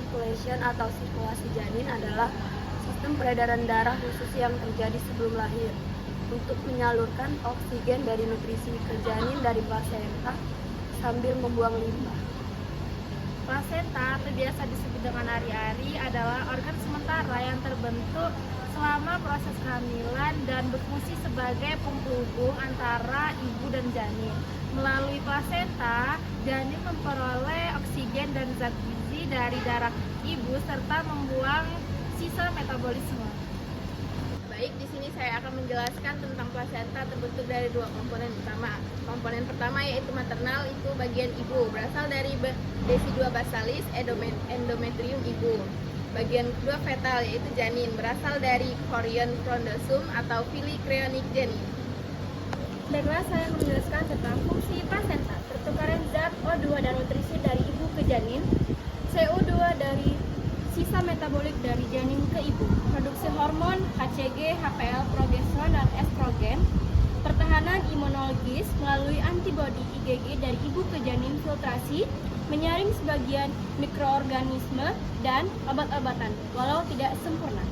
circulation atau sirkulasi janin adalah sistem peredaran darah khusus yang terjadi sebelum lahir untuk menyalurkan oksigen dari nutrisi ke janin dari plasenta sambil membuang limba. Plasenta atau biasa disebut dengan ari-ari adalah organ sementara yang terbentuk selama proses kehamilan dan berfungsi sebagai penghubung antara ibu dan janin. Melalui plasenta, janin memperoleh oksigen dan zat gizi dari darah ibu serta membuang sisa metabolisme. Baik, di sini saya akan menjelaskan tentang plasenta terbentuk dari dua komponen utama. Komponen pertama yaitu maternal, itu bagian ibu, berasal dari decidua basalis, endometrium ibu. Bagian kedua fetal, yaitu janin, berasal dari chorion frondosum atau filicryonic janin. Baiklah, saya akan menjelaskan tentang fungsi plasenta. Pertukaran zat O2 dan nutrisi dari ibu ke janin, CO2 dari sisa metabolik dari janin ke ibu, produksi hormon HCG, HPL, progesteron, dan estrogen, pertahanan imunologis melalui antibodi IgG dari ibu ke janin, filtrasi, menyaring sebagian mikroorganisme, dan obat-obatan, walau tidak sempurna.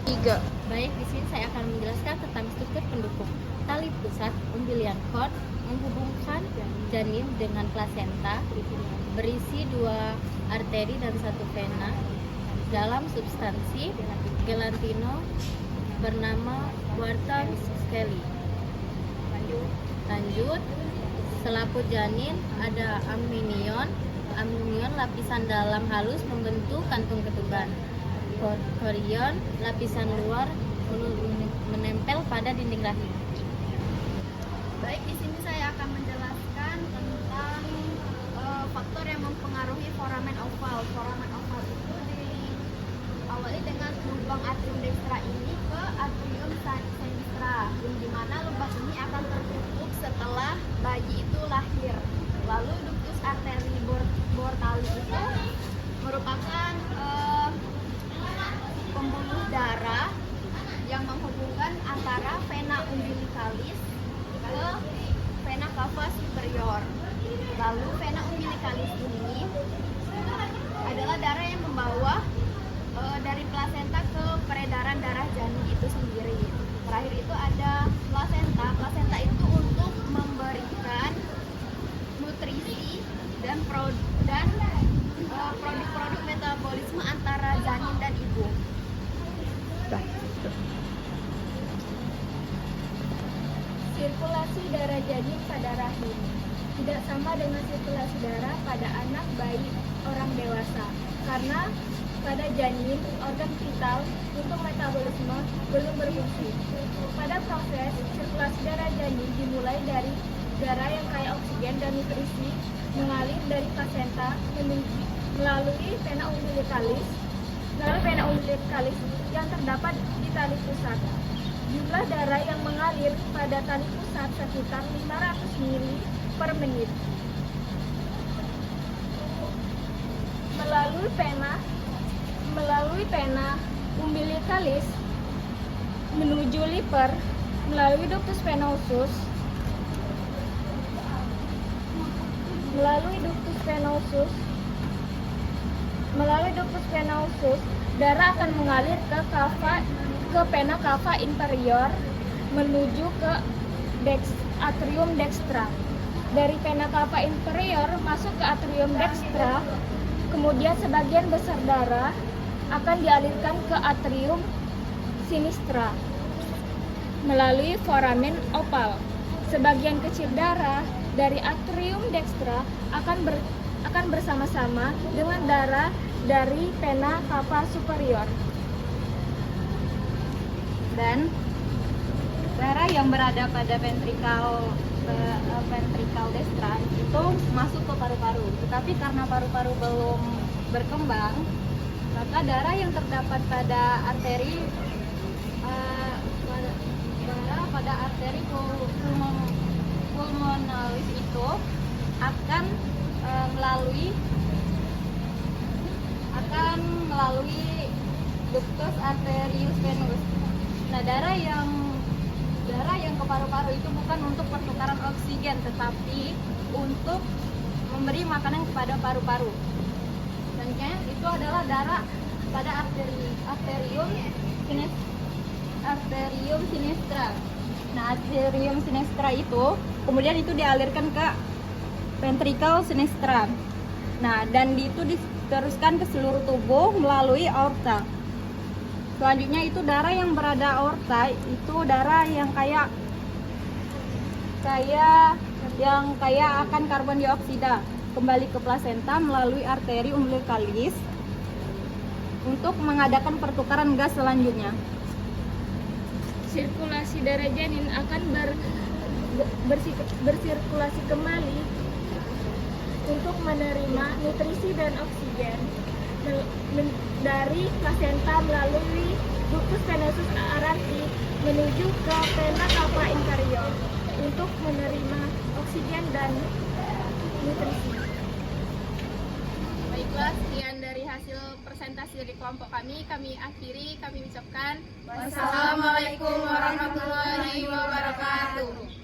3. Baik, di sini saya akan menjelaskan tentang struktur pendukung. Tali pusat umbilian cord menghubungkan janin dengan plasenta, berisi 2 arteri dan 1 vena dalam substansi gelatino bernama Wharton scaly. Lanjut, selaput janin ada amnion lapisan dalam halus membentuk kantung ketuban. Chorion lapisan luar menempel pada dinding rahim. Baik, di sini saya akan menjelaskan tentang faktor yang mempengaruhi foramen oval. Foramen oval itu diawali dengan lubang atrium dextra ini ke atrium sinistra, di mana lubang ini akan tertutup setelah bayi itu lahir. Lalu ductus arteri bortalis itu merupakan pembuluh darah yang menghubungkan antara vena umbilicalis ke vena cava superior. Lalu vena umbilicalis ini adalah darah yang membawa dari plasenta ke peredaran darah janin itu sendiri. Terakhir itu ada plasenta. Plasenta itu untuk memberikan nutrisi dan produk-produk metabolisme antara janin dan ibu. Sirkulasi darah janin pada rahim tidak sama dengan sirkulasi darah pada anak, bayi, orang dewasa, karena pada janin organ vital untuk metabolisme belum berfungsi. Pada proses sirkulasi darah janin dimulai dari darah yang kaya oksigen dan nutrisi mengalir dari plasenta melalui vena umbilicalis yang terdapat di tali pusat. Jumlah darah yang mengalir pada tali pusat sekitar 500 ml per menit. Melalui vena umbilicalis menuju liver melalui ductus venosus. Melalui ductus venosus, darah akan mengalir ke vena cava inferior menuju ke atrium dextra. Dari vena cava inferior masuk ke atrium dextra, kemudian sebagian besar darah akan dialirkan ke atrium sinistra melalui foramen oval. Sebagian kecil darah dari atrium dextra akan bersama-sama dengan darah dari vena cava superior. Dan darah yang berada pada ventricle destra itu masuk ke paru-paru. Tetapi karena paru-paru belum berkembang, maka darah yang terdapat pada arteri pulmonalis itu akan melalui ductus arterius venus. Nah, darah yang ke paru-paru itu bukan untuk pertukaran oksigen, tetapi untuk memberi makanan kepada paru-paru. Selanjutnya itu adalah darah pada arterium sinistra. Nah, arterium sinistra itu kemudian itu dialirkan ke ventricle sinistra. Nah, dan itu diteruskan ke seluruh tubuh melalui aorta. Selanjutnya itu darah yang berada aorta itu darah yang kaya akan karbon dioksida kembali ke plasenta melalui arteri umbilicalis untuk mengadakan pertukaran gas selanjutnya. Sirkulasi darah janin akan bersirkulasi kembali untuk menerima nutrisi dan oksigen dari plasenta melalui ductus venosus arteri menuju ke vena cava inferior untuk menerima oksigen dan nutrisi. Baiklah, sekian dari hasil presentasi dari kelompok kami akhiri, kami ucapkan wassalamualaikum warahmatullahi wabarakatuh.